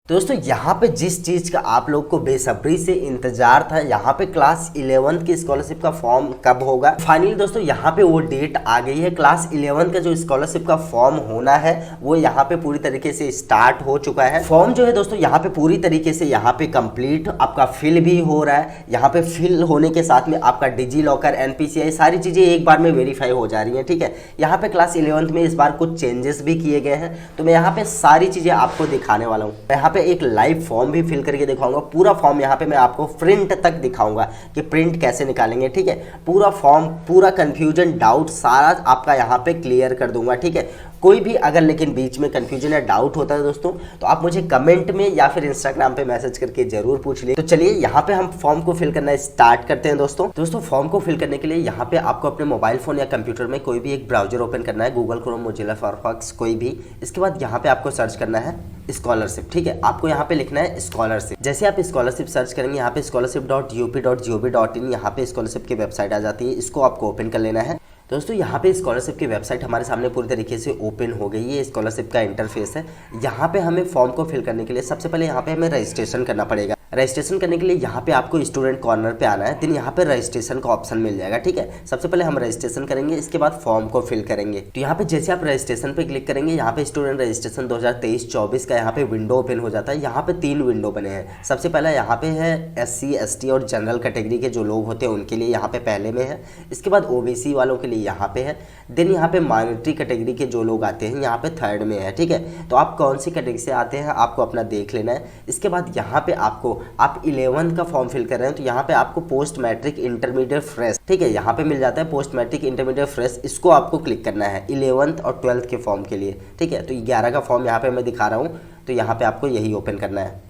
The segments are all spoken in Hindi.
दोस्तों यहाँ पे जिस चीज़ का आप लोग को बेसब्री से इंतजार था, यहाँ पे क्लास 11th की स्कॉलरशिप का फॉर्म कब होगा। फाइनली दोस्तों यहाँ पे वो डेट आ गई है। क्लास 11th का जो स्कॉलरशिप का फॉर्म होना है वो यहाँ पे पूरी तरीके से स्टार्ट हो चुका है। फॉर्म जो है दोस्तों यहाँ पे पूरी तरीके से यहाँ पे कंप्लीट आपका फिल भी हो रहा है। यहाँ पे फिल होने के साथ में आपका डिजी लॉकर, NPCI सारी चीज़ें एक बार में वेरीफाई हो जा रही है। ठीक है, यहाँ पे क्लास 11th में इस बार कुछ चेंजेस भी किए गए हैं, तो मैं यहाँ पे सारी चीज़ें आपको दिखाने वाला हूँ। यहाँ पे एक लाइव फॉर्म भी फिल करके दिखाऊंगा। पूरा फॉर्म यहाँ पे मैं आपको प्रिंट तक दिखाऊंगा कि प्रिंट कैसे निकालेंगे। ठीक है, पूरा फॉर्म, पूरा कंफ्यूजन, डाउट सारा आपका यहाँ पे क्लियर कर दूंगा। ठीक है, कोई भी अगर लेकिन बीच में कंफ्यूजन या डाउट होता है दोस्तों तो आप मुझे कमेंट में या फिर इंस्टाग्राम पे मैसेज करके जरूर पूछ लीजिए। तो चलिए यहाँ पे हम फॉर्म को फिल करना स्टार्ट करते हैं। दोस्तों फॉर्म को फिल करने के लिए यहाँ पे आपको अपने मोबाइल फोन या कंप्यूटर में कोई भी एक ब्राउजर ओपन करना है, गूगल क्रोम, मोजिला फायरफॉक्स, कोई भी। इसके बाद यहाँ पे आपको सर्च करना है स्कॉलरशिप। ठीक है, आपको यहाँ पे लिखना है स्कॉलरशिप। जैसे आप स्कॉलरशिप सर्च करेंगे यहाँ पे scholarship.up.gov.in यहाँ पे स्कॉलरशिप की वेबसाइट आ जाती है। इसको आपको ओपन कर लेना है। दोस्तों यहाँ पे स्कॉलरशिप की वेबसाइट हमारे सामने पूरी तरीके से ओपन हो गई है। ये स्कॉलरशिप का इंटरफेस है। यहाँ पे हमें फॉर्म को फिल करने के लिए सबसे पहले यहाँ पे हमें रजिस्ट्रेशन करना पड़ेगा। रजिस्ट्रेशन करने के लिए यहाँ पे आपको स्टूडेंट कॉर्नर पे आना है, देन यहाँ पे रजिस्ट्रेशन का ऑप्शन मिल जाएगा। ठीक है, सबसे पहले हम रजिस्ट्रेशन करेंगे, इसके बाद फॉर्म को फिल करेंगे। तो यहाँ पे जैसे आप रजिस्ट्रेशन पे क्लिक करेंगे यहाँ पे स्टूडेंट रजिस्ट्रेशन 2023-24 का यहाँ पे विंडो ओपन हो जाता है। यहाँ पे 3 विंडो बने हैं। सबसे पहला यहाँ पे है SC ST और जनरल कैटेगरी के जो लोग होते हैं उनके लिए यहाँ पे पहले में है। इसके बाद OBC वालों के लिए यहाँ पे है। देन यहाँ पे माइनॉरिटी कैटेगरी के जो लोग आते हैं यहाँ पे 3rd में है। ठीक है, तो आप कौन सी कैटेगरी से आते हैं आपको अपना देख लेना है। इसके बाद यहाँ पे आपको आप 11th का फॉर्म फिल कर रहे हैं तो यहाँ पे आपको पोस्ट मैट्रिक इंटरमीडिएट फ्रेश, ठीक है, यहाँ पे मिल जाता है पोस्ट मैट्रिक इंटरमीडिएट फ्रेश। इसको आपको क्लिक करना है 11th और 12th के फॉर्म के लिए। ठीक है, तो 11 का फॉर्म यहाँ पे मैं दिखा रहा हूँ, तो यहाँ पे आपको यही ओपन करना है।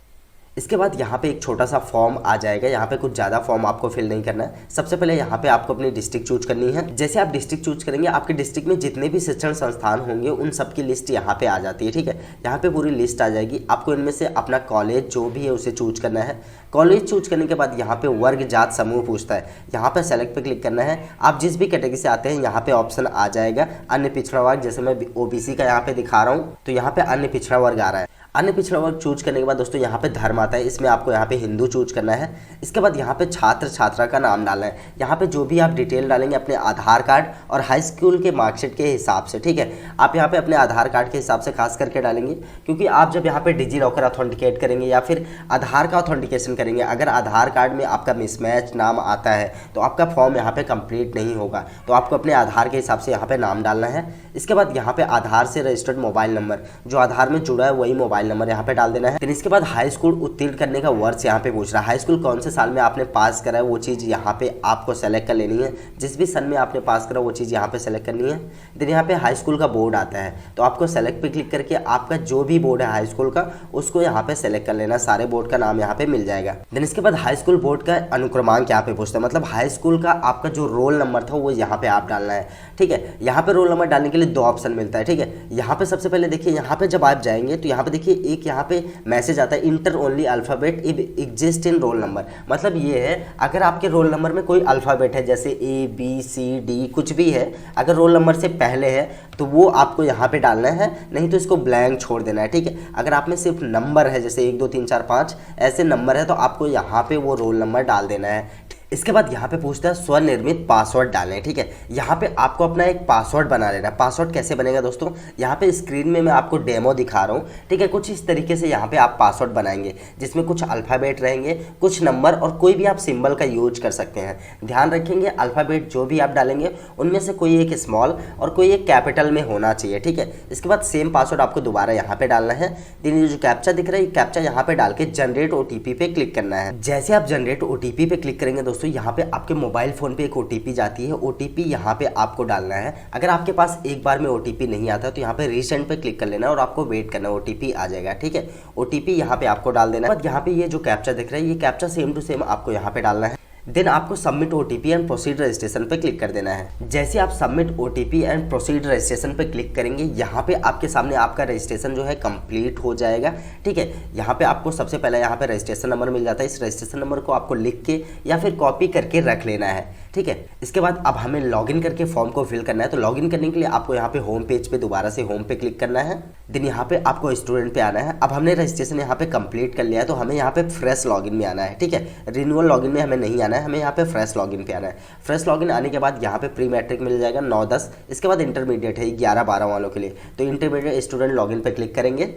इसके बाद यहाँ पे एक छोटा सा फॉर्म आ जाएगा। यहाँ पे कुछ ज़्यादा फॉर्म आपको फिल नहीं करना है। सबसे पहले यहाँ पे आपको अपनी डिस्ट्रिक्ट चूज करनी है। जैसे आप डिस्ट्रिक्ट चूज करेंगे आपके डिस्ट्रिक्ट में जितने भी शिक्षण संस्थान होंगे उन सब की लिस्ट यहाँ पे आ जाती है। ठीक है, यहाँ पे पूरी लिस्ट आ जाएगी। आपको इनमें से अपना कॉलेज जो भी है उसे चूज करना है। कॉलेज चूज करने के बाद यहाँ पे वर्ग जात समूह पूछता है, यहाँ पे सेलेक्ट पे क्लिक करना है। आप जिस भी कैटेगरी से आते हैं यहाँ पे ऑप्शन आ जाएगा अन्य पिछड़ा वर्ग। जैसे मैं OBC का यहाँ पे दिखा रहा हूँ तो यहाँ पे अन्य पिछड़ा वर्ग आ रहा है। अन्य पिछड़ा वर्ग चूज करने के बाद दोस्तों यहाँ पे धर्म आता है, इसमें आपको यहाँ पे हिंदू चूज करना है। इसके बाद यहाँ पे छात्र छात्रा का नाम डालना है। यहाँ पे जो भी आप डिटेल डालेंगे अपने आधार कार्ड और हाई स्कूल के मार्कशीट के हिसाब से। ठीक है, आप यहाँ पे अपने आधार कार्ड के हिसाब से खास करके डालेंगे, क्योंकि आप जब यहाँ पे डिजी लॉकर ऑथेंटिकेट करेंगे या फिर आधार का ऑथेंटिकेशन करेंगे, अगर आधार कार्ड में आपका मिसमैच नाम आता है तो आपका फॉर्म यहाँ पे कंप्लीट नहीं होगा। तो आपको अपने आधार के हिसाब से यहाँ पे नाम डालना है। इसके बाद यहाँ पे आधार से रजिस्टर्ड मोबाइल नंबर, जो आधार में जुड़ा है वही मोबाइल नंबर यहाँ पे डाल देना है। फिर इसके बाद हाई स्कूल उत्तीर्ण करने का वर्ष यहाँ पे पूछ रहा है। हाई स्कूल कौन से साल में आपने पास करा है वो चीज़ यहाँ पे आपको सेलेक्ट कर लेनी है। जिस भी सन में आपने पास करा वो चीज़ यहाँ पे सेलेक्ट करनी है। देन यहाँ पे हाई स्कूल का बोर्ड आता है, तो आपको सेलेक्ट पे क्लिक करके आपका जो भी बोर्ड है हाई स्कूल का उसको यहाँ पे सेलेक्ट कर लेना। सारे बोर्ड का नाम यहाँ पे मिल जाएगा। देन इसके बाद हाई स्कूल बोर्ड का अनुक्रमांक यहाँ पे पूछता है, मतलब हाई स्कूल का आपका जो रोल नंबर था वो यहाँ पे आप डालना है। ठीक है, यहाँ पे रोल नंबर डालने के लिए 2 ऑप्शन मिलता है। ठीक है, यहाँ पे सबसे पहले देखिए, यहाँ पे जब आप जाएंगे तो यहाँ पे देखिए एक यहाँ पे मैसेज आता है inter only alphabet if exist in roll number. मतलब ये है अगर आपके रोल नंबर में कोई अल्फ़ाबेट है जैसे ABCD कुछ भी है, अगर रोल नंबर से पहले है तो वो आपको यहाँ पे डालना है, नहीं तो इसको ब्लैंक छोड़ देना है। ठीक है, अगर आप में सिर्फ नंबर है जैसे 1 2 3 4 5 ऐसे नंबर है तो आपको यहाँ पे वो रोल नंबर डाल देना है। इसके बाद यहाँ पे पूछता है स्वनिर्मित पासवर्ड डालें। ठीक है, यहाँ पे आपको अपना एक पासवर्ड बना लेना है। पासवर्ड कैसे बनेगा दोस्तों, यहाँ पे स्क्रीन में मैं आपको डेमो दिखा रहा हूँ। ठीक है, कुछ इस तरीके से यहाँ पे आप पासवर्ड बनाएंगे जिसमें कुछ अल्फ़ाबेट रहेंगे, कुछ नंबर और कोई भी आप सिंबल का यूज कर सकते हैं। ध्यान रखेंगे अल्फ़ाबेट जो भी आप डालेंगे उनमें से कोई एक स्मॉल और कोई एक कैपिटल में होना चाहिए। ठीक है, इसके बाद सेम पासवर्ड आपको दोबारा यहाँ पे डालना है। दिन ये जो कैप्चा दिख रहा है कैप्चा यहाँ पे डाल के जनरेट OTP पे क्लिक करना है। जैसे आप जनरेट OTP पे क्लिक करेंगे दोस्तों यहाँ पे आपके मोबाइल फोन पे एक OTP जाती है। OTP यहाँ पे आपको डालना है। अगर आपके पास एक बार में OTP नहीं आता तो यहाँ पे रीसेंड पे क्लिक कर लेना और आपको वेट करना, OTP आ जाएगा। ठीक है, OTP यहाँ पे आपको डाल देना है। यहाँ पे ये जो कैप्चा दिख रहा है ये कैप्चा सेम टू सेम आपको यहाँ पे डालना है। देन आपको submit OTP and proceed registration पे क्लिक कर देना है। जैसे आप submit OTP and proceed registration पे क्लिक करेंगे यहाँ पे आपके सामने आपका रजिस्ट्रेशन जो है कंप्लीट हो जाएगा। ठीक है, यहाँ पे आपको सबसे पहले यहाँ पे रजिस्ट्रेशन नंबर मिल जाता है। इस रजिस्ट्रेशन नंबर को आपको लिख के या फिर कॉपी करके रख लेना है। ठीक है। इसके बाद अब हमें लॉगिन करके फॉर्म को फिल करना है। तो लॉगिन करने के लिए आपको यहाँ पे होम पेज पे दोबारा से होम पे क्लिक करना है। देन यहाँ पे आपको स्टूडेंट पे आना है। अब हमने रजिस्ट्रेशन यहाँ पे कंप्लीट कर लिया है, तो हमें यहाँ पे फ्रेश लॉगिन में आना है, ठीक है। रिन्यूअल लॉगिन में हमें नहीं आना है, हमें यहाँ पे फ्रेश लॉगिन पे आना है। फ्रेश लॉगिन आने के बाद यहाँ पे प्री मैट्रिक मिल जाएगा 9-10। इसके बाद इंटरमीडिएट है 11-12 वालों के लिए, तो इंटरमीडिएट स्टूडेंट लॉगिन पे क्लिक करेंगे।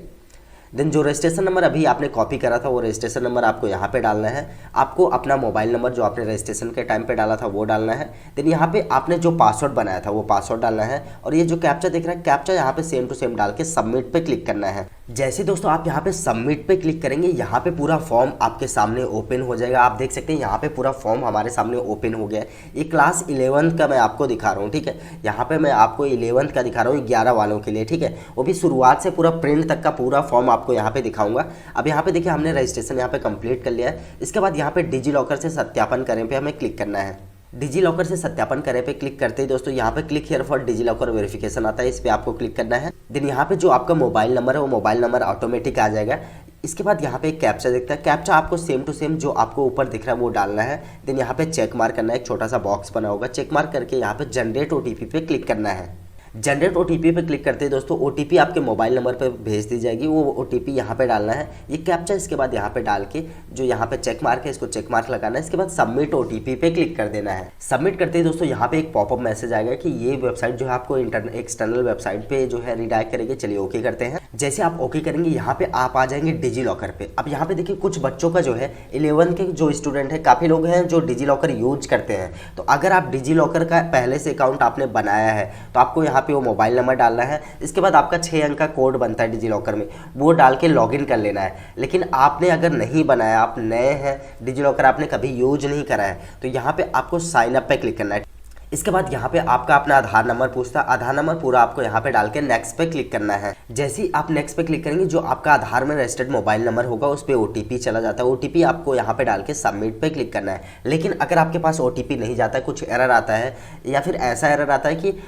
देन जो रजिस्ट्रेशन नंबर अभी आपने कॉपी करा था वो रजिस्ट्रेशन नंबर आपको यहाँ पे डालना है। आपको अपना मोबाइल नंबर जो आपने रजिस्ट्रेशन के टाइम पे डाला था वो डालना है। देन यहाँ पे आपने जो पासवर्ड बनाया था वो पासवर्ड डालना है, और ये जो कैप्चा दिख रहा है कैप्चा यहाँ पे सेम टू सेम डाल के सबमिट पे क्लिक करना है। जैसे दोस्तों आप यहाँ पे सबमिट पे क्लिक करेंगे, यहाँ पे पूरा फॉर्म आपके सामने ओपन हो जाएगा। आप देख सकते हैं यहाँ पे पूरा फॉर्म हमारे सामने ओपन हो गया है। ये क्लास 11th का मैं आपको दिखा रहा हूँ, ठीक है। यहाँ पे मैं आपको 11th का दिखा रहा हूँ 11 वालों के लिए, ठीक है। वो भी शुरुआत से पूरा प्रिंट तक का पूरा फॉर्म आपको यहाँ पे दिखाऊंगा। अब यहाँ पे देखिए हमने रजिस्ट्रेशन यहाँ पे कंप्लीट कर लिया है। इसके बाद यहाँ पे डिजी लॉकर से सत्यापन करें पे हमें क्लिक करना है। डिजी लॉकर से सत्यापन करें पे क्लिक करते ही दोस्तों यहाँ पे click here for DigiLocker verification आता है, इस पे आपको क्लिक करना है। देन यहाँ पे जो आपका मोबाइल नंबर है वो मोबाइल नंबर ऑटोमेटिक आ जाएगा। इसके बाद यहाँ पे एक कैप्चा दिखता है, कैप्चा आपको सेम टू सेम जो आपको ऊपर दिख रहा है वो डालना है। देन यहाँ पे चेक मार्क करना है, एक छोटा सा बॉक्स बना होगा, चेक मार्क करके यहाँ पे जनरेट ओटीपी पे क्लिक करना है। जनरेट ओटीपी पे क्लिक करते हैं दोस्तों ओटीपी आपके मोबाइल नंबर पे भेज दी जाएगी, वो ओटीपी यहाँ पे डालना है। ये कैप्चा इसके बाद यहाँ पे डाल के जो यहाँ पे चेक मार्क है इसको चेक मार्क लगाना है। इसके बाद सबमिट ओटीपी पे क्लिक कर देना है। सबमिट करते ही दोस्तों यहाँ पे एक पॉपअप मैसेज आएगा कि ये वेबसाइट जो है आपको एक्सटर्नल वेबसाइट पे जो है रिडायरेक्ट करेगी। चलिए ओके करते हैं। जैसे आप ओके करेंगे यहाँ पे आप आ जाएंगे डिजी लॉकर पे। अब यहाँ पे देखिए कुछ बच्चों का जो है 11 के जो स्टूडेंट है, काफ़ी लोग हैं जो डिजी लॉकर यूज करते हैं। तो अगर आप डिजी लॉकर का पहले से अकाउंट आपने बनाया है तो आपको यहाँ पे वो मोबाइल नंबर डालना है। इसके बाद आपका 6 अंक का कोड बनता है डिजी लॉकर में, वो डाल के लॉगिन कर लेना है। लेकिन आपने अगर नहीं बनाया, आप नए हैं, डिजी लॉकर आपने कभी यूज नहीं करा है, तो यहाँ पे आपको साइन अप पे क्लिक करना है। इसके बाद यहाँ पे आपका अपना आधार नंबर पूछता है, आधार नंबर पूरा आपको यहाँ पे डाल के नेक्स्ट पे क्लिक करना है। जैसे ही आप नेक्स्ट पे क्लिक करेंगे जो आपका आधार में रजिस्टर्ड मोबाइल नंबर होगा उस पर ओटीपी चला जाता है। ओटीपी आपको यहाँ पे डाल के सबमिट पे क्लिक करना है। लेकिन अगर आपके पास ओटीपी नहीं जाता है, कुछ एरर आता है या फिर ऐसा एरर आता है कि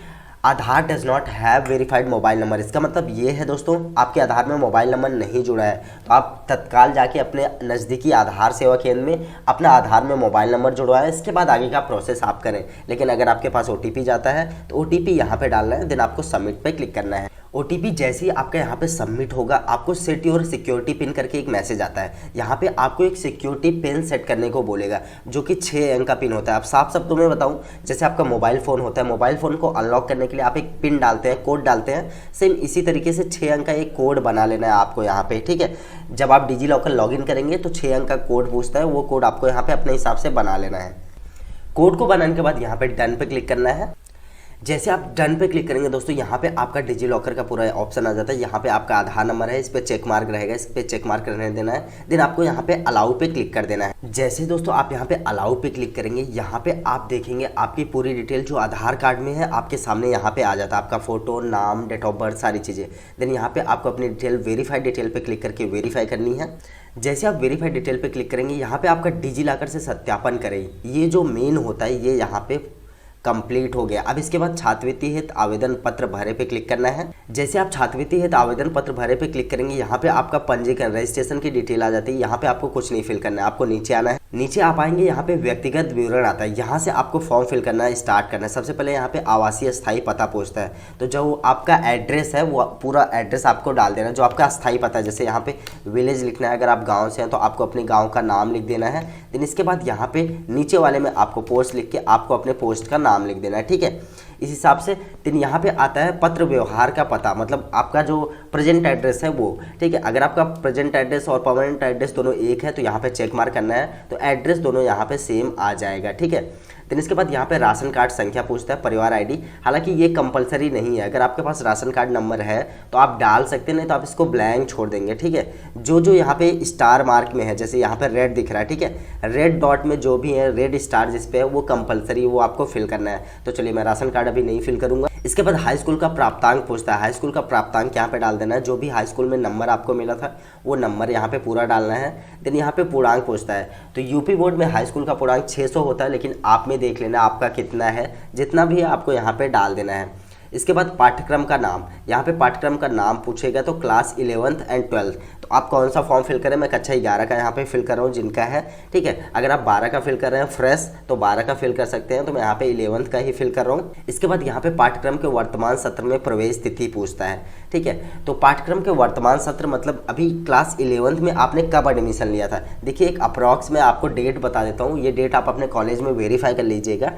Aadhaar does not have verified mobile number, इसका मतलब ये है दोस्तों आपके आधार में मोबाइल नंबर नहीं जुड़ा है, तो आप तत्काल जाके अपने नज़दीकी आधार सेवा केंद्र में अपना आधार में मोबाइल नंबर जुड़वाएं। इसके बाद आगे का प्रोसेस आप करें। लेकिन अगर आपके पास ओटीपी जाता है तो ओटीपी यहाँ पे डालना है, देन आपको सबमिट पे क्लिक करना है। ओटीपी जैसे ही आपका यहाँ पे सबमिट होगा आपको सेट योर सिक्योरिटी पिन करके एक मैसेज आता है। यहाँ पे आपको एक सिक्योरिटी पिन सेट करने को बोलेगा जो कि 6 अंक का पिन होता है। अब साफ शब्दों में बताऊँ, जैसे आपका मोबाइल फ़ोन होता है, मोबाइल फ़ोन को अनलॉक करने के लिए आप एक पिन डालते हैं, कोड डालते हैं, सेम इसी तरीके से 6 अंक का एक कोड बना लेना है आपको यहाँ पे, ठीक है। जब आप डिजी लॉकर लॉगिन करेंगे तो 6 अंक का कोड पूछता है, वो कोड आपको यहाँ पे अपने हिसाब से बना लेना है। कोड को बनाने के बाद यहाँ पे डन पे क्लिक करना है। जैसे आप डन पे क्लिक करेंगे दोस्तों यहाँ पे आपका डिजी लॉकर का पूरा ऑप्शन आ जाता है। यहाँ पे आपका आधार नंबर है, इस पे चेक मार्क रहेगा, इस पे चेक मार्क करने देना है। देन आपको यहाँ पे अलाउ पे क्लिक कर देना है। जैसे दोस्तों आप यहाँ पे अलाउ पे क्लिक करेंगे यहाँ पे आप देखेंगे आपकी पूरी डिटेल जो आधार कार्ड में है आपके सामने यहाँ पे आ जाता है, आपका फोटो, नाम, डेट ऑफ बर्थ, सारी चीज़ें। देन यहाँ पे आपको अपनी डिटेल वेरीफाइड डिटेल पे क्लिक करके वेरीफाई करनी है। जैसे आप वेरीफाइड डिटेल पे क्लिक करेंगे यहाँ पे आपका डिजी लॉकर से सत्यापन करें, ये जो मेन होता है ये यहाँ पे कंप्लीट हो गया। अब इसके बाद छात्रवृत्ति हेतु आवेदन पत्र भरे पे क्लिक करना है। जैसे आप छात्रवृत्ति हेतु आवेदन पत्र भरे पे क्लिक करेंगे यहाँ पे आपका पंजीकरण रजिस्ट्रेशन की डिटेल आ जाती है। यहाँ पे आपको कुछ नहीं फिल करना है, आपको नीचे आना है। नीचे आप आएंगे यहाँ पे व्यक्तिगत विवरण आता है, यहाँ से आपको फॉर्म फिल करना है, स्टार्ट करना है। सबसे पहले यहाँ पे आवासीय स्थायी पता पूछता है, तो जो आपका एड्रेस है वो पूरा एड्रेस आपको डाल देना है, जो आपका स्थायी पता है। जैसे यहाँ पे विलेज लिखना है, अगर आप गाँव से हैं तो आपको अपने गाँव का नाम लिख देना है। देन इसके बाद यहाँ पे नीचे वाले में आपको पोस्ट लिख के आपको अपने पोस्ट का नाम लिख देना है, ठीक है। इस हिसाब से दिन यहाँ पे आता है पत्र व्यवहार का पता, मतलब आपका जो प्रेजेंट एड्रेस है वो, ठीक है। अगर आपका प्रेजेंट एड्रेस और परमानेंट एड्रेस दोनों एक है तो यहाँ पे चेक मार्क करना है, तो एड्रेस दोनों यहाँ पे सेम आ जाएगा, ठीक है। देन इसके बाद यहाँ पे राशन कार्ड संख्या पूछता है, परिवार आईडी, हालांकि ये कंपलसरी नहीं है। अगर आपके पास राशन कार्ड नंबर है तो आप डाल सकते हैं, नहीं तो आप इसको ब्लैंक छोड़ देंगे, ठीक है। जो यहाँ पे स्टार मार्क में है, जैसे यहाँ पे रेड दिख रहा है, ठीक है, रेड डॉट में जो भी है, रेड स्टार जिस पे है वो कंपलसरी, वो आपको फिल करना है। तो चलिए मैं राशन कार्ड अभी नहीं फिल करूँगा। इसके बाद हाई स्कूल का प्राप्तांक पूछता है, हाई स्कूल का प्राप्तांक यहाँ पे डाल देना है, जो भी हाई स्कूल में नंबर आपको मिला था वो नंबर यहाँ पे पूरा डालना है। देन यहाँ पे पूर्णांक पूछता है, तो यूपी बोर्ड में हाई स्कूल का पूर्णांक 600 होता है, लेकिन आप में देख लेना आपका कितना है, जितना भी है आपको यहाँ पे डाल देना है। इसके बाद पाठ्यक्रम का नाम, यहाँ पे पाठ्यक्रम का नाम पूछेगा तो क्लास 11th एंड 12th, तो आप कौन सा फॉर्म फिल करें, मैं कक्षा 11 का यहाँ पे फिल कर रहा हूँ जिनका है, ठीक है। अगर आप 12 का फिल कर रहे हैं फ्रेश तो 12 का फिल कर सकते हैं, तो मैं यहाँ पे 11th का ही फिल कर रहा हूँ। इसके बाद यहाँ पे पाठ्यक्रम के वर्तमान सत्र में प्रवेश तिथि पूछता है, ठीक है। तो पाठ्यक्रम के वर्तमान सत्र मतलब अभी क्लास 11th में आपने कब एडमिशन लिया था। देखिए एक अप्रॉक्स में आपको डेट बता देता हूँ, ये डेट आप अपने कॉलेज में वेरीफाई कर लीजिएगा।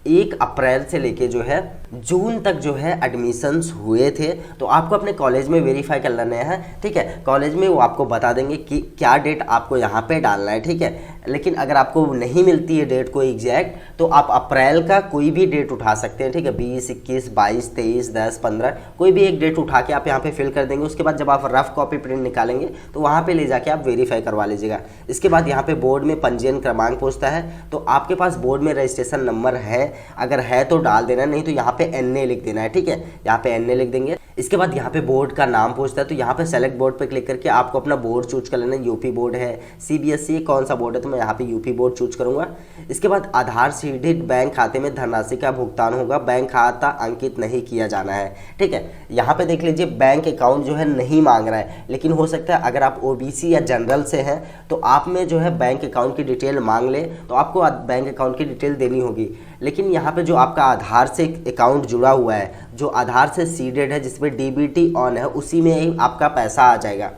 1 अप्रैल से लेके जो है जून तक जो है एडमिशन्स हुए थे, तो आपको अपने कॉलेज में वेरीफाई कर लेना है, ठीक है। कॉलेज में वो आपको बता देंगे कि क्या डेट आपको यहाँ पे डालना है, ठीक है। लेकिन अगर आपको नहीं मिलती है डेट को एग्जैक्ट, तो आप अप्रैल का कोई भी डेट उठा सकते हैं, ठीक है। 20, 21, 22, 23, 10, 15 कोई भी एक डेट उठा के आप यहाँ पे फिल कर देंगे। उसके बाद जब आप रफ कॉपी प्रिंट निकालेंगे तो वहाँ पे ले जाके आप वेरीफाई करवा लीजिएगा। इसके बाद यहाँ पे बोर्ड में पंजीयन क्रमांक पूछता है, तो आपके पास बोर्ड में रजिस्ट्रेशन नंबर है, अगर है तो डाल देना, नहीं तो यहाँ पे NA लिख देना है, ठीक है। यहाँ पे NA लिख देंगे। इसके बाद यहाँ पे बोर्ड का नाम पूछता है, तो यहाँ पे सेलेक्ट बोर्ड पे क्लिक करके आपको अपना बोर्ड चूज कर लेना है। यूपी बोर्ड है, CBSE, कौन सा बोर्ड है, तो मैं यहाँ पे यूपी बोर्ड चूज करूंगा। इसके बाद आधार सीडित बैंक खाते में धनराशि का भुगतान होगा, बैंक खाता अंकित नहीं किया जाना है, ठीक है। यहाँ पे देख लीजिए बैंक अकाउंट जो है नहीं मांग रहा है, लेकिन हो सकता है अगर आप OBC या जनरल से हैं तो आप में जो है बैंक अकाउंट की डिटेल मांग ले, तो आपको बैंक अकाउंट की डिटेल देनी होगी। लेकिन यहाँ पे जो आपका आधार से अकाउंट जुड़ा हुआ है, जो आधार से सीडेड है, जिसमें DBT ऑन है, उसी में ही आपका पैसा आ जाएगा।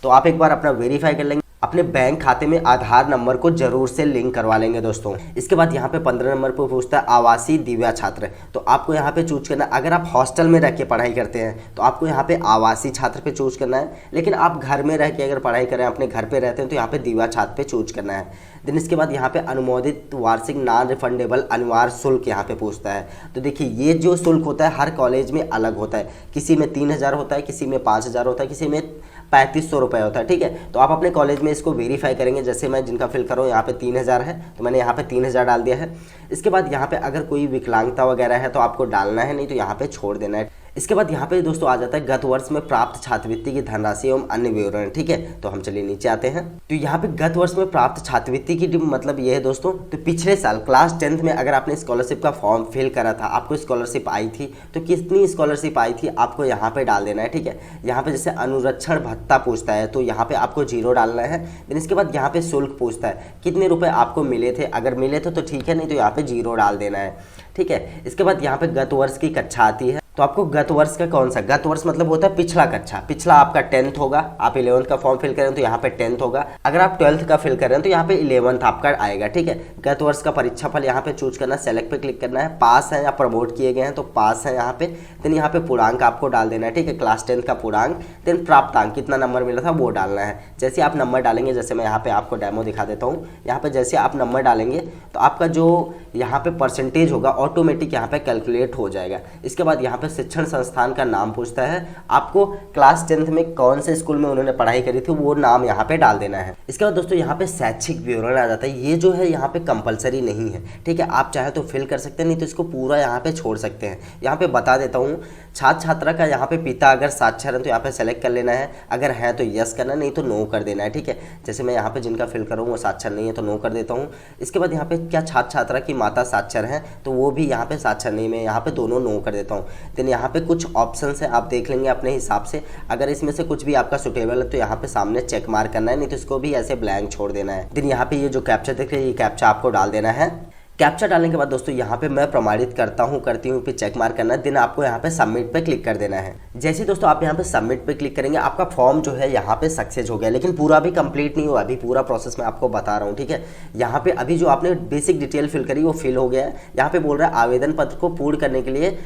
तो आप एक बार अपना वेरीफाई कर लेंगे, अपने बैंक खाते में आधार नंबर को जरूर से लिंक करवा लेंगे दोस्तों। इसके बाद यहाँ पे 15 नंबर पर पूछता है आवासीय दिव्या छात्र, तो आपको यहाँ पे चूज करना है। अगर आप हॉस्टल में रह के पढ़ाई करते हैं तो आपको यहाँ पे आवासीय छात्र पे चूज करना है, लेकिन आप घर में रह के अगर पढ़ाई करें, अपने घर पे रहते हैं, तो यहाँ पे दिव्या छात्र पे चूज करना है। देन इसके बाद यहाँ पे अनुमोदित वार्षिक नॉन रिफंडेबल अनिवार्य शुल्क यहाँ पे पूछता है। तो देखिए ये जो शुल्क होता है हर कॉलेज में अलग होता है, किसी में 3000 होता है, किसी में 5000 होता है, किसी में 3500 रुपये होता है, ठीक है। तो आप अपने कॉलेज में इसको वेरीफाई करेंगे। जैसे मैं जिनका फिल कर रहा हूँ यहाँ पे 3000 है, तो मैंने यहाँ पे 3000 डाल दिया है। इसके बाद यहाँ पे अगर कोई विकलांगता वगैरह है तो आपको डालना है, नहीं तो यहाँ पे छोड़ देना है। इसके बाद यहाँ पे दोस्तों आ जाता है गत वर्ष में प्राप्त छात्रवृत्ति की धनराशि एवं अन्य विवरण, ठीक है। तो हम चलिए नीचे आते हैं। तो यहाँ पे गत वर्ष में प्राप्त छात्रवृत्ति की मतलब ये है दोस्तों, तो पिछले साल क्लास 10th में अगर आपने स्कॉलरशिप का फॉर्म फिल करा था, आपको स्कॉलरशिप आई थी, तो कितनी स्कॉलरशिप आई थी आपको यहाँ पे डाल देना है, ठीक है। यहाँ पे जैसे अनुरक्षण भत्ता पूछता है तो यहाँ पे आपको 0 डालना है। फिर इसके बाद यहाँ पे शुल्क पूछता है कितने रुपए आपको मिले थे, अगर मिले थे तो ठीक है, नहीं तो यहाँ पे 0 डाल देना है, ठीक है। इसके बाद यहाँ पे गत वर्ष की कक्षा आती है, तो आपको गत वर्ष का कौन सा, गत वर्ष मतलब होता है पिछला कक्षा, पिछला आपका 10th होगा। आप 11th का फॉर्म फिल करें तो यहाँ पे 10th होगा। अगर आप 12th का फिल कर रहे हैं तो यहाँ पे 11th आपका आएगा, ठीक है। गत वर्ष का परीक्षा फल यहाँ पे चूज करना है, सेलेक्ट पे क्लिक करना है। पास है या प्रमोट किए गए हैं तो पास है यहाँ पे। देन यहाँ पे पूर्णांक आपको डाल देना है, ठीक है, क्लास 10th का पूर्णांक। देन प्राप्तांक कितना नंबर मिला था वो डालना है। जैसे आप नंबर डालेंगे, जैसे मैं यहाँ पे आपको डेमो दिखा देता हूँ, यहाँ पे जैसे आप नंबर डालेंगे तो आपका जो यहाँ पे परसेंटेज होगा ऑटोमेटिक यहाँ पे कैलकुलेट हो जाएगा। इसके बाद यहाँ पे शिक्षण संस्थान का नाम पूछता है, आपको क्लास 10th में कौन से स्कूल में उन्होंने पढ़ाई करी थी वो नाम यहाँ पे डाल देना है। इसके बाद दोस्तों यहाँ पे शैक्षिक विवरण आ जाता है। ये जो है यहाँ पे कंपलसरी नहीं है, ठीक है, आप चाहे तो फिल कर सकते हैं, नहीं तो इसको पूरा यहाँ पे छोड़ सकते हैं। यहाँ पे बता देता हूँ, छात्र छात्रा का यहाँ पे पिता अगर साक्षर है तो यहाँ पे सेलेक्ट कर लेना है, अगर है तो यस करना, नहीं तो नो कर देना है, ठीक है। जैसे मैं यहाँ पे जिनका फिल कर रहा हूँ वो साक्षर नहीं है तो नो कर देता हूँ। इसके बाद यहाँ पे क्या छात्र छात्रा की माता साक्षर है तो वो भी यहाँ पे साक्षर नहीं, मैं यहाँ पे दोनों नो कर देता हूँ। देन यहाँ पे कुछ ऑप्शन है, आप देख लेंगे अपने हिसाब से, अगर इसमें से कुछ भी आपका सुटेबल है तो यहाँ पे सामने चेक मार्क करना है, नहीं तो इसको भी ऐसे ब्लैंक छोड़ देना है। देन यहाँ पे ये जो कैप्चा देख रहे हैं, ये कैप्चा आपको डाल देना है। कैप्चा डालने के बाद दोस्तों यहाँ पे मैं प्रमाणित करता हूँ, करती हूँ, फिर चेक मार्क करना है। देन आपको यहाँ पे सबमिट पे क्लिक कर देना है। जैसे दोस्तों आप यहाँ पे सबमिट पे क्लिक करेंगे, आपका फॉर्म जो है यहाँ पे सक्सेस हो गया, लेकिन पूरा भी कंप्लीट नहीं हुआ, अभी पूरा प्रोसेस मैं आपको बता रहा हूँ, ठीक है। यहाँ पे अभी जो आपने बेसिक डिटेल फिल करी वो फिल हो गया है। यहाँ पे बोल रहा है आवेदन पत्र को पूर्ण करने के लिए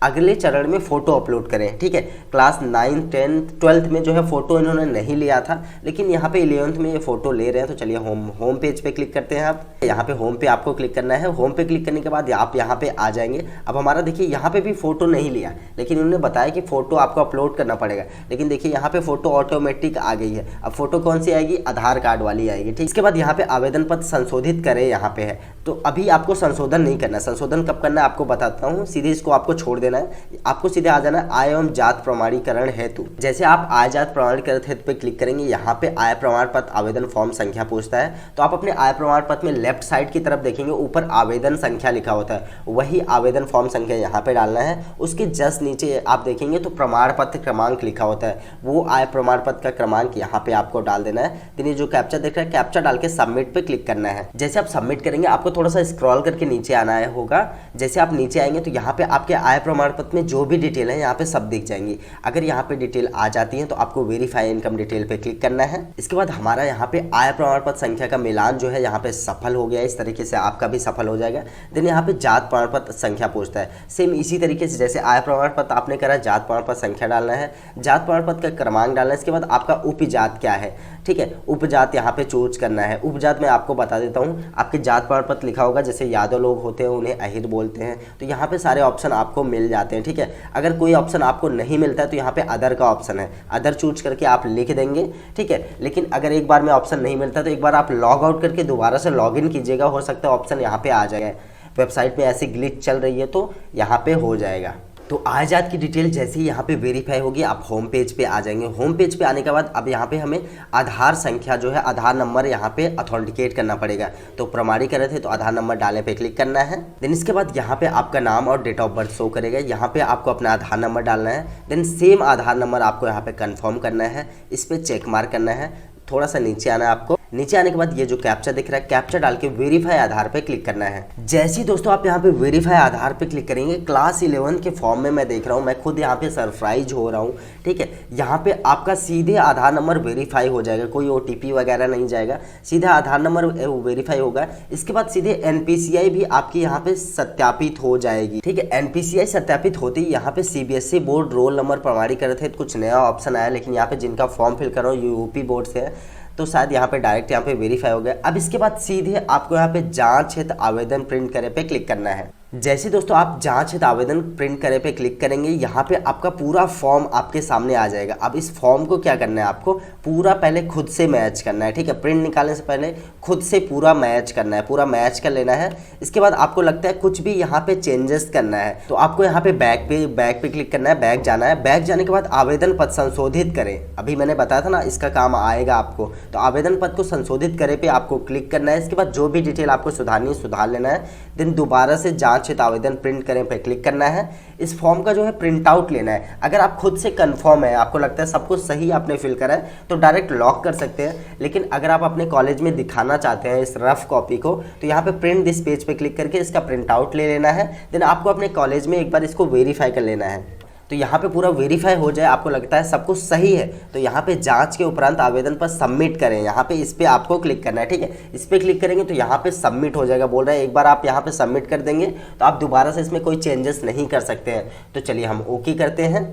अगले चरण में फोटो अपलोड करें, ठीक है। क्लास 9, 10, 12th में जो है फोटो इन्होंने नहीं लिया था, लेकिन यहाँ पे 11th में ये फोटो ले रहे हैं। तो चलिए होम पेज पे क्लिक करते हैं। आप यहाँ पे होम पे आपको क्लिक करना है। होम पे क्लिक करने के बाद आप यहाँ पे आ जाएंगे। अब हमारा देखिए यहाँ पे भी फोटो नहीं लिया, लेकिन उन्होंने बताया कि फोटो आपको अपलोड करना पड़ेगा, लेकिन देखिए यहाँ पे फोटो ऑटोमेटिक आ गई है। अब फोटो कौन सी आएगी, आधार कार्ड वाली आएगी, ठीक। इसके बाद यहाँ पे आवेदन पत्र संशोधित करें यहाँ पे है, तो अभी आपको संशोधन नहीं करना। संशोधन कब करना है आपको बताता हूँ, सीधे इसको आपको छोड़ देना है, आपको सीधे आ जाना है आय एवं जात प्रमाणीकरण हेतु। जैसे आप आय जात प्रमाणीकरण हेतु पे क्लिक करेंगे, यहाँ पे आय प्रमाण पत्र आवेदन फॉर्म संख्या पूछता है, तो आप अपने आय प्रमाण पत्र में लेफ्ट साइड की तरफ देखेंगे ऊपर आवेदन संख्या लिखा होता है, वही आवेदन फॉर्म संख्या यहाँ पे डालना है। उसके जस्ट नीचे आप देखेंगे तो प्रमाण पत्र क्रमांक लिखा होता है, वो आय प्रमाण पत्र का क्रमांक यहाँ पे आपको डाल देना है। देन ये जो कैप्चा देख रहे हैं, कैप्चा डाल के सबमिट पे क्लिक करना है। जैसे आप सबमिट करेंगे आपको थोड़ा सा स्क्रॉल करके नीचे आना है होगा। जैसे आप नीचे आएंगे तो यहाँ पे आपके आय प्रमाण पत्र में जो भी डिटेल है यहाँ पे सब दिख जाएंगी। अगर यहाँ पे डिटेल आ जाती है तो आपको वेरीफाई इनकम डिटेल पे क्लिक करना है। इसके बाद हमारा यहाँ पे आय प्रमाण पत्र संख्या का मिलान जो है यहाँ पे सफल हो गया। इस तरीके से आपका भी सफल हो जाएगा। देन यहाँ पे जात प्रमाण पत्र संख्या पूछता है, सेम इसी तरीके से जैसे आय प्रमाण पत्र आपने करा, जात प्रमाण पत्र संख्या डालना है, जात प्रमाण पत्र का क्रमांक डालना है। इसके बाद आपका उपजात क्या है, ठीक है, उपजात यहाँ पे चूज करना है। उपजात मैं आपको बता देता हूँ, आपके जात प्रमाण पत्र लिखा होगा, जैसे यादव लोग होते हैं उन्हें अहिर बोलते हैं, तो यहाँ पे सारे ऑप्शन आपको मिल जाते हैं, ठीक है। अगर कोई ऑप्शन आपको नहीं मिलता है तो यहाँ पे अदर का ऑप्शन है, अदर चूज करके आप लिख देंगे, ठीक है। लेकिन अगर एक बार में ऑप्शन नहीं मिलता तो एक बार आप लॉग आउट करके दोबारा से लॉग इन कीजिएगा, हो सकता है ऑप्शन यहाँ पे आ जाएगा। वेबसाइट में ऐसी ग्लिच चल रही है तो यहाँ पे हो जाएगा। तो आय जात की डिटेल जैसे ही यहाँ पे वेरीफाई होगी आप होम पेज पे आ जाएंगे। होम पेज पे आने के बाद अब यहाँ पे हमें आधार संख्या जो है, आधार नंबर यहाँ पे अथेंटिकेट करना पड़ेगा। तो प्रमाणीकरण है तो आधार नंबर डालने पे क्लिक करना है। देन इसके बाद यहाँ पे आपका नाम और डेट ऑफ बर्थ शो करेगा, यहाँ पे आपको अपना आधार नंबर डालना है। देन सेम आधार नंबर आपको यहाँ पे कन्फर्म करना है, इस पर चेक मार्क करना है। थोड़ा सा नीचे आना है आपको, नीचे आने के बाद ये जो कैप्चा दिख रहा है, कैप्चा डाल के वेरीफाई आधार पे क्लिक करना है। जैसे ही दोस्तों आप यहाँ पे वेरीफाई आधार पे क्लिक करेंगे, क्लास 11 के फॉर्म में मैं देख रहा हूँ, मैं खुद यहाँ पे सरप्राइज हो रहा हूँ, ठीक है। यहाँ पे आपका सीधे आधार नंबर वेरीफाई हो जाएगा, कोई OTP वगैरह नहीं जाएगा, सीधा आधार नंबर वेरीफाई होगा। इसके बाद सीधे NPCI भी आपकी यहाँ पे सत्यापित हो जाएगी, ठीक है। NPCI सत्यापित होती है, यहाँ पे CBSE बोर्ड रोल नंबर प्रमाणीकरण थे, कुछ नया ऑप्शन आया, लेकिन यहाँ पे जिनका फॉर्म फिल कर रहा हूँ UP बोर्ड से है तो शायद यहाँ पे डायरेक्ट यहाँ पे वेरीफाई हो गया। अब इसके बाद सीधे आपको यहाँ पे जांच हेतु आवेदन प्रिंट करे पे क्लिक करना है। जैसे दोस्तों आप जांच हेतु आवेदन प्रिंट करे पे क्लिक करेंगे, यहाँ पे आपका पूरा फॉर्म आपके सामने आ जाएगा। अब इस फॉर्म को क्या करना है, आपको पूरा पहले खुद से मैच करना है, ठीक है। प्रिंट निकालने से पहले खुद से पूरा मैच करना है, पूरा मैच कर लेना है। इसके बाद आपको लगता है कुछ भी यहाँ पे चेंजेस करना है तो आपको यहाँ पे बैक पे क्लिक करना है, बैक जाना है। बैक जाने के बाद आवेदन पत्र संशोधित करें, अभी मैंने बताया था ना इसका काम आएगा आपको, तो आवेदन पत्र को संशोधित करे पे आपको क्लिक करना है। इसके बाद जो भी डिटेल आपको सुधारनी है सुधार लेना है। देन दोबारा से जांच हेतु आवेदन प्रिंट करें पे क्लिक करना है। इस फॉर्म का जो है प्रिंट आउट लेना है। अगर आप खुद से कंफर्म है, आपको लगता है सब कुछ सही आपने फिल करा है तो डायरेक्ट लॉक कर सकते हैं। लेकिन अगर आप अपने कॉलेज में दिखाना चाहते हैं इस रफ कॉपी को, तो यहाँ पे प्रिंट दिस पेज पे क्लिक करके इसका प्रिंट आउट ले लेना है। देन आपको अपने कॉलेज में एक बार इसको वेरीफाई कर लेना है। तो यहाँ पे पूरा वेरीफाई हो जाए, आपको लगता है सब कुछ सही है, तो यहाँ पे जांच के उपरांत आवेदन पर सबमिट करें, यहाँ पे इस पे आपको क्लिक करना है, ठीक है। इस पे क्लिक करेंगे तो यहाँ पे सबमिट हो जाएगा, बोल रहा है एक बार आप यहाँ पे सबमिट कर देंगे तो आप दोबारा से इसमें कोई चेंजेस नहीं कर सकते हैं। तो चलिए हम ओके करते हैं।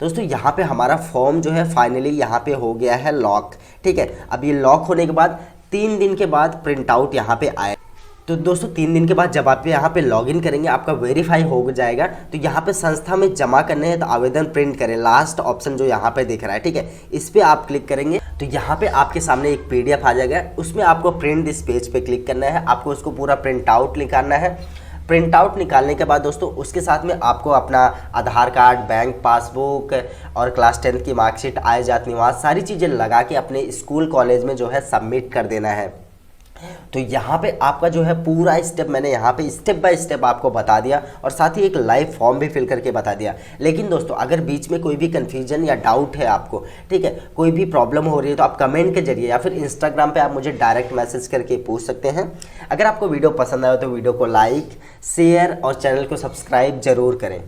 दोस्तों यहाँ पे हमारा फॉर्म जो है फाइनली यहाँ पे हो गया है लॉक, ठीक है। अब ये लॉक होने के बाद 3 दिन के बाद प्रिंट आउट यहाँ पे आए। तो दोस्तों 3 दिन के बाद जब आप यहाँ पे लॉगिन करेंगे आपका वेरीफाई हो जाएगा। तो यहाँ पे संस्था में जमा करने हैं तो आवेदन प्रिंट करें, लास्ट ऑप्शन जो यहाँ पे दिख रहा है, ठीक है, इस पे आप क्लिक करेंगे तो यहाँ पे आपके सामने एक PDF आ जाएगा, उसमें आपको प्रिंट दिस पेज पे क्लिक करना है। आपको उसको पूरा प्रिंट आउट निकालना है। प्रिंट आउट निकालने के बाद दोस्तों उसके साथ में आपको अपना आधार कार्ड, बैंक पासबुक और क्लास 10 की मार्कशीट, आय जात निवास, सारी चीज़ें लगा के अपने स्कूल कॉलेज में जो है सबमिट कर देना है। तो यहाँ पे आपका जो है पूरा स्टेप मैंने यहाँ पे स्टेप बाय स्टेप आपको बता दिया और साथ ही एक लाइव फॉर्म भी फिल करके बता दिया। लेकिन दोस्तों अगर बीच में कोई भी कन्फ्यूजन या डाउट है आपको, ठीक है, कोई भी प्रॉब्लम हो रही है तो आप कमेंट के जरिए या फिर इंस्टाग्राम पे आप मुझे डायरेक्ट मैसेज करके पूछ सकते हैं। अगर आपको वीडियो पसंद आया तो वीडियो को लाइक, शेयर और चैनल को सब्सक्राइब जरूर करें।